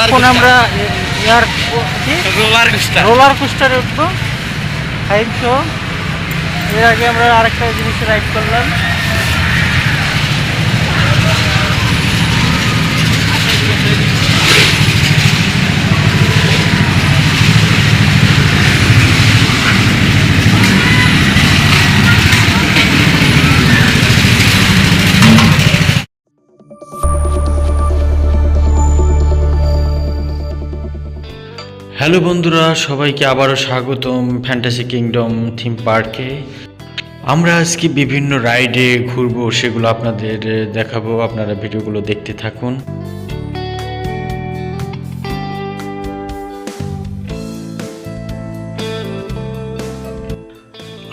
এখন আমরা রোলার কোস্টারে উঠবো 500। এর আগে আমরা আরেকটা জিনিস রাইড করলাম। হ্যালো বন্ধুরা, সবাইকে আবারও স্বাগতম ফ্যান্টাসি কিংডম থিম পার্কে। আমরা আজকে বিভিন্ন রাইডে ঘুরবো, সেগুলো আপনাদের দেখাবো। আপনারা ভিডিওগুলো দেখতে থাকুন।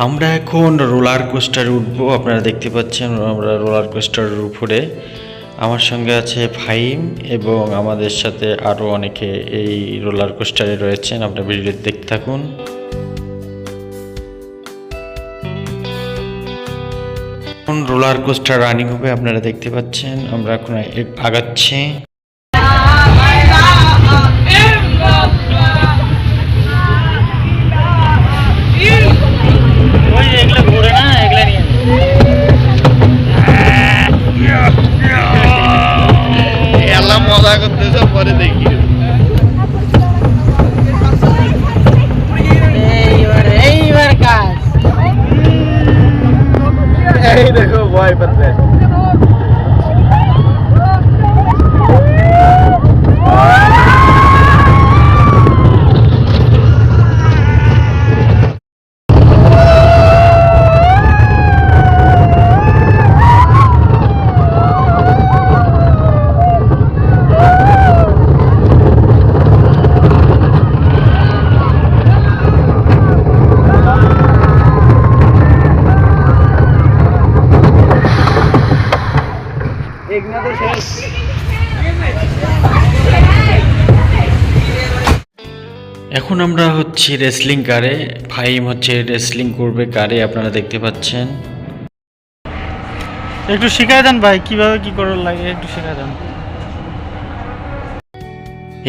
আমরা এখন রোলার কোস্টারে উঠবো। আপনারা দেখতে পাচ্ছেন আমরা রোলার কোস্টারের উপরে। আমার সঙ্গে আছে ফাহিম এবং আমাদের সাথে আরও অনেকে এই রোলার কোস্টারে রয়েছেন। আপনারা ভিডিও দেখতে থাকুন। এখন রোলার কোস্টার রানিং হবে, আপনারা দেখতে পাচ্ছেন। আমরা এখন আগাচ্ছি। এগুলো ঘুরে না, এগুলো নিয়ে মজা করতেছে, পরে দেখি। এইবার কাজ এই দেখো ভয় পাচ্ছে। এখন আমরা হচ্ছে রেসলিং কারে। ফাহিম হচ্ছে রেসলিং করবে কারে, আপনারা দেখতে পাচ্ছেন। একটু শিখাই দেন ভাই, কিভাবে কি করার লাগে একটু শিখাই দেন।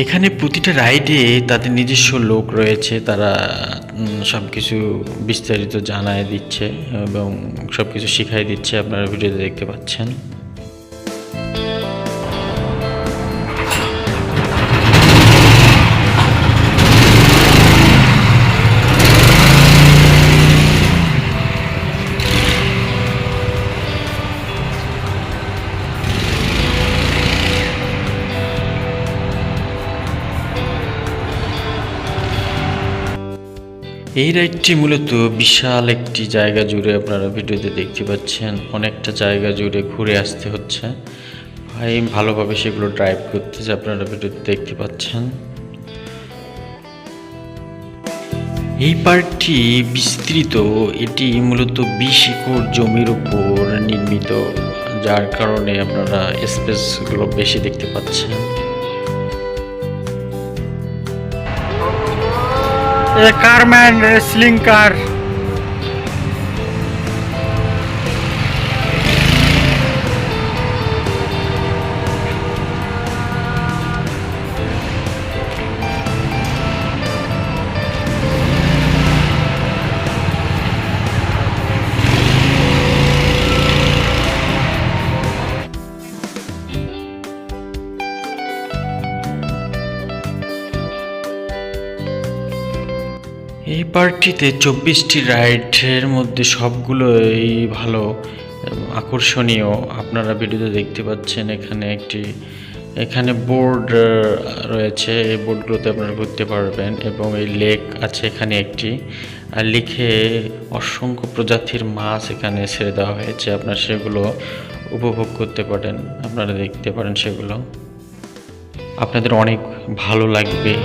এখানে প্রতিটা রাইডে তাদের নিজস্ব লোক রয়েছে, তারা সব কিছু বিস্তারিত জানায় দিচ্ছে এবং সব কিছু শিখাই দিচ্ছে। আপনারা ভিডিওতে দেখতে পাচ্ছেন। এই রাইডটি মূলত বিশাল একটি জায়গা জুড়ে, আপনারা ভিডিওতে দেখতে পাচ্ছেন। অনেকটা জায়গা জুড়ে ঘুরে আসতে হচ্ছে। ভাই ভালোভাবে সেগুলো ড্রাইভ করতেছে, আপনারা ভিডিওতে দেখতে পাচ্ছেন। এই পার্কটি বিস্তৃত। এটি মূলত 20 একর জমির উপর নির্মিত, যার কারণে আপনারা স্পেসগুলো বেশি দেখতে পাচ্ছেন। কারম্যান রেসলিং কার। এই পার্কটিতে 24টি রাইডের মধ্যে সবগুলোই ভালো আকর্ষণীয়। আপনারা ভিডিওতে দেখতে পাচ্ছেন। এখানে বোর্ড রয়েছে, এই বোর্ডগুলোতে আপনারা ঘুরতে পারবেন এবং এই লেক আছে এখানে একটি, আর লিখে অসংখ্য প্রজাতির মাছ এখানে ছেড়ে দেওয়া হয়েছে। আপনারা সেগুলো উপভোগ করতে পারেন, আপনারা দেখতে পারেন। সেগুলো আপনাদের অনেক ভালো লাগবে।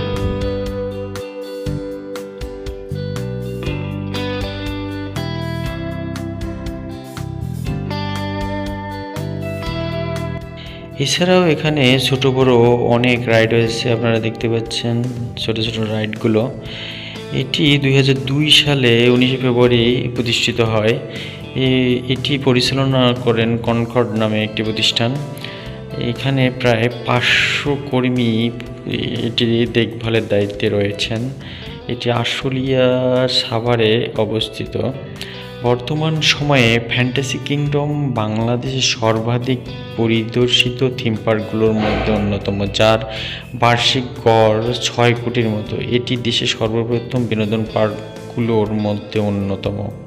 এছাড়াও এখানে ছোট বড় অনেক রাইড রয়েছে, আপনারা দেখতে পাচ্ছেন ছোট ছোট রাইডগুলো। এটি 2002 সালে 19 ফেব্রুয়ারি প্রতিষ্ঠিত হয়। এটি পরিচালনা করেন কনকর্ড নামে একটি প্রতিষ্ঠান। এখানে প্রায় 500 কর্মী এটির দেখভালের দায়িত্বে রয়েছেন। এটি আশুলিয়া সাভারে অবস্থিত। বর্তমান সময়ে ফ্যান্টাসি কিংডম বাংলাদেশের সর্বাধিক পরিদর্শিত থিম পার্কগুলোর মধ্যে অন্যতম, যার বার্ষিক গড় 6 কোটির মতো। এটি দেশের সর্ববৃহৎ বিনোদন পার্কগুলোর মধ্যে অন্যতম।